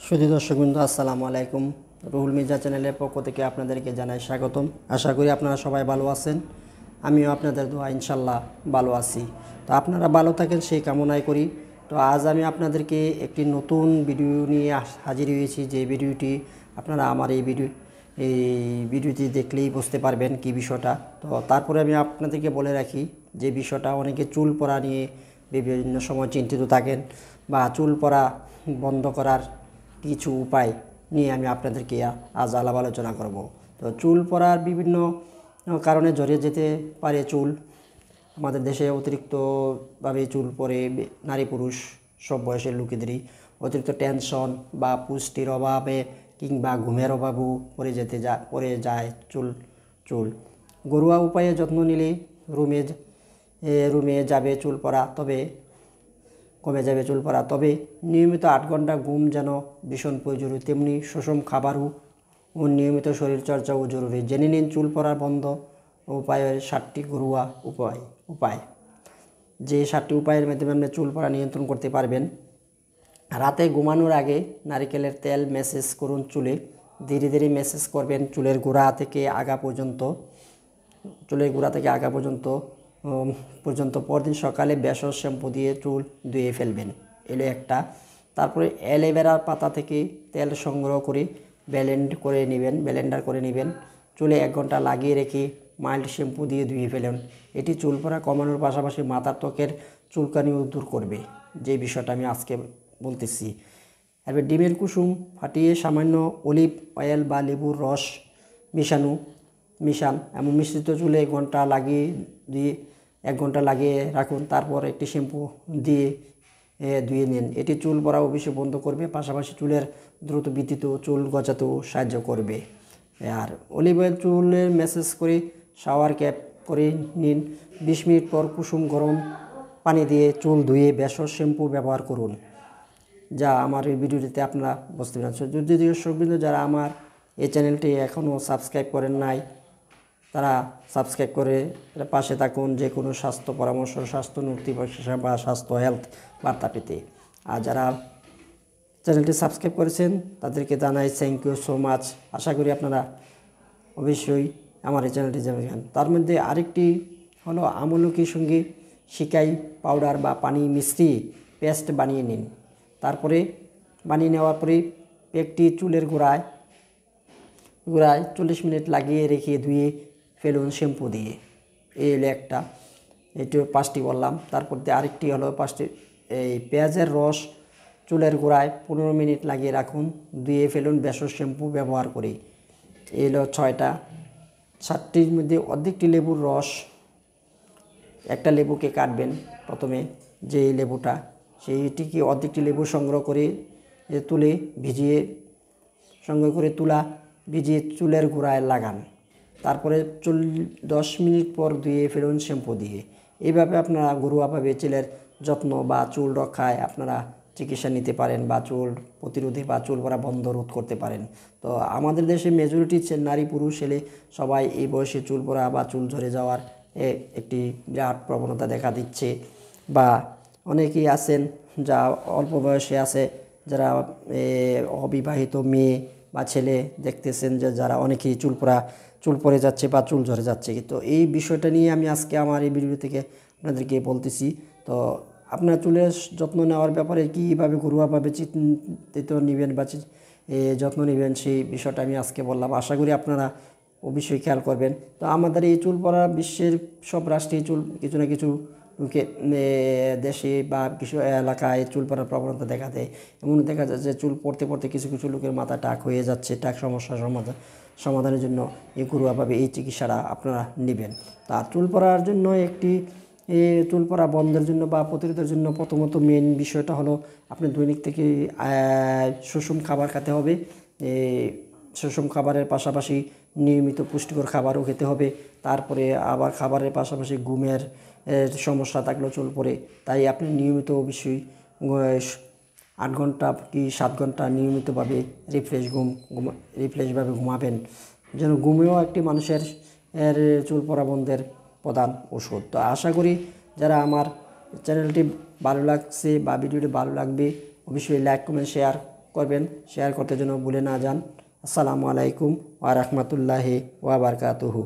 সুধী দর্শকবৃন্দ, আসসালামু আলাইকুম। রুহুল মির্জা চ্যানেলের পক্ষ থেকে আপনাদেরকে জানাই স্বাগতম। আশা করি আপনারা সবাই ভালো আছেন। আমিও আপনাদের দোয়া ইনশাল্লাহ ভালো আছি। তো আপনারা ভালো থাকেন সেই কামনাই করি। তো আজ আমি আপনাদেরকে একটি নতুন ভিডিও নিয়ে হাজির হয়েছি। যে ভিডিওটি আপনারা আমার এই ভিডিওটি দেখলেই বুঝতে পারবেন কি বিষয়টা। তো তারপরে আমি আপনাদেরকে বলে রাখি যে বিষয়টা, অনেকে চুল পড়া নিয়ে বিভিন্ন সময় চিন্তিত থাকেন, বা চুল পড়া বন্ধ করার কিছু উপায় নিয়ে আমি আপনাদেরকে আজ আলাপ আলোচনা করব। তো চুল পড়ার বিভিন্ন কারণে জড়িয়ে যেতে পারে চুল। আমাদের দেশে অতিরিক্তভাবে চুল পড়ে নারী পুরুষ সব বয়সের লোকেদেরই। অতিরিক্ত টেনশন বা পুষ্টির অভাবে কিংবা ঘুমের অভাবও পড়ে যায় চুল। ঘরোয়া উপায়ে যত্ন নিলে রুমে যাবে চুল পড়া, কমে যাবে চুল পড়া। তবে নিয়মিত 8 ঘন্টা ঘুম যেন ভীষণ প্রয়োজনীয়, তেমনি সুষম খাবারও ও নিয়মিত শরীরচর্চাও জরুরি। জেনে নিন চুল পড়া বন্ধ উপায়ের 7টি ঘরোয়া উপায়। যে 7টি উপায়ের মাধ্যমে আপনি চুল পড়া নিয়ন্ত্রণ করতে পারবেন। রাতে ঘুমানোর আগে নারকেলের তেল ম্যাসেজ করুন চুলে। ধীরে ধীরে ম্যাসেজ করবেন চুলের গোড়া থেকে আগা পর্যন্ত। পরদিন সকালে বেসন শ্যাম্পু দিয়ে চুল ধুয়ে ফেলবেন। এলো একটা। তারপরে অ্যালোভেরার পাতা থেকে তেল সংগ্রহ করে ব্লেন্ডার করে নেবেন। চুলে 1 ঘন্টা লাগিয়ে রেখে মাইল্ড শ্যাম্পু দিয়ে ধুয়ে ফেলুন। এটি চুল পড়া কমানোর পাশাপাশি মাথার ত্বকের চুলকানিও দূর করবে, যে বিষয়টা আমি আজকে বলতেছি। এবার ডিমের কুসুম ফাটিয়ে সামান্য অলিভ অয়েল বা লেবুর রস মিশান এমন মিশ্রিত চুলে 1 ঘন্টা লাগিয়ে রাখুন। তারপর একটি শ্যাম্পু দিয়ে ধুয়ে নিন। এটি চুল পড়া অবশ্যই বন্ধ করবে, পাশাপাশি চুলের দ্রুত বৃদ্ধিতেও চুল গজাতেও সাহায্য করবে। আর অলিভ অয়েল চুলের ম্যাসেজ করে শাওয়ার ক্যাপ করে নিন। 20 মিনিট পর কুসুম গরম পানি দিয়ে চুল ধুয়ে বেসন শ্যাম্পু ব্যবহার করুন। যা আমার এই ভিডিওটিতে আপনারা বুঝতে পারছেন। যদি দর্শকবৃন্দ যারা আমার এই চ্যানেলটি এখনও সাবস্ক্রাইব করেন নাই, তারা সাবস্ক্রাইব করে পাশে থাকুন যে কোনো স্বাস্থ্য পরামর্শ, স্বাস্থ্য নোটিফিকেশন বা স্বাস্থ্য হেলথ বার্তা পেতে। আর যারা চ্যানেলটি সাবস্ক্রাইব করেছেন তাদেরকে জানাই থ্যাংক ইউ সো মাচ। আশা করি আপনারা অবশ্যই আমার এই চ্যানেলটি জানাবেন। তার মধ্যে আরেকটি হলো আমলকির সঙ্গে শিকাই পাউডার বা পানি মিশ্রিয়ে পেস্ট বানিয়ে নিন। তারপরে বানিয়ে নেওয়ার পরে একটি চুলের গোড়ায় 40 মিনিট লাগিয়ে রেখে ধুয়ে ফেলুন শ্যাম্পু দিয়ে। এই হলো একটা, এটিও 5টি বললাম। তারপর আরেকটি হলো 5টি পেঁয়াজের রস চুলের গোড়ায় 15 মিনিট লাগিয়ে রাখুন, ধুয়ে ফেলুন বেসন শ্যাম্পু ব্যবহার করে। এই হলো 6টা। 7টির মধ্যে অর্ধেকটি লেবুর রস, একটা লেবুকে কাটবেন প্রথমে, যে লেবুটা সেইটিকে অর্ধেকটি লেবু সংগ্রহ করে ভিজিয়ে চুলের গোড়ায় লাগান। তারপরে 10 মিনিট পর ধুয়ে ফেলুন শ্যাম্পু দিয়ে। এইভাবে আপনারা ঘরোয়াভাবে চুলের যত্ন বা চুল রক্ষায় আপনারা চিকিৎসা নিতে পারেন, বা চুল প্রতিরোধী বা চুল পড়া বন্ধ রোধ করতে পারেন। তো আমাদের দেশে মেজরিটি নারী পুরুষ ছেলে সবাই এই বয়সে চুল পড়া বা চুল ঝরে যাওয়ার একটি বিরাট প্রবণতা দেখা দিচ্ছে। বা অনেকেই আছেন যা অল্প বয়সে আছে, যারা অবিবাহিত মেয়ে বা ছেলে দেখতেছেন যে যারা অনেকেই চুল পড়ে যাচ্ছে বা চুল ঝরে যাচ্ছে। তো এই বিষয়টা নিয়ে আমি আজকে আমার এই ভিডিও থেকে আপনাদেরকে বলতেছি। তো আপনার চুলের যত্ন নেওয়ার ব্যাপারে কীভাবে ঘরোয়াভাবে চিন্তিত নেবেন বা যত্ন নেবেন, সেই বিষয়টা আমি আজকে বললাম। আশা করি আপনারা অবশ্যই খেয়াল করবেন। তো আমাদের এই চুল পড়া বিশ্বের সব রাষ্ট্রেই কিছু না কিছু দেশে বা কিছু এলাকায় চুল পড়ার প্রবণতা দেখা দেয়। এমন দেখা যায় যে চুল পড়তে পড়তে কিছু কিছু লোকের মাথা টাক হয়ে যাচ্ছে। টাক সমস্যার সমাধানের জন্য এই ঘরোয়াভাবে এই চিকিৎসাটা আপনারা নেবেন। তার চুল পড়ার জন্য চুল পড়া বন্ধের জন্য বা প্রতিরোধের জন্য প্রথমত মেন বিষয়টা হলো আপনি দৈনিক থেকে সুষম খাবার খেতে হবে। সুষম খাবারের পাশাপাশি নিয়মিত পুষ্টিকর খাবারও খেতে হবে। তারপরে আবার খাবারের পাশাপাশি ঘুমের সমস্যা থাকলেও চুল পড়ে, তাই আপনি নিয়মিত অবশ্যই 8 ঘন্টা কি 7 ঘন্টা নিয়মিতভাবে রিফ্রেশভাবে ঘুমাবেন। যেন ঘুমেও একটি মানুষের চুল পড়া বন্ধের প্রধান ওষুধ। তো আশা করি যারা আমার চ্যানেলটি ভালো লাগছে বা ভিডিওটি ভালো লাগবে অবশ্যই লাইক কমেন্ট শেয়ার করবেন, শেয়ার করতে যেন ভুলে না যান। আসসালামু আলাইকুম ওয়া রাহমাতুল্লাহি ওয়া বারাকাতুহু।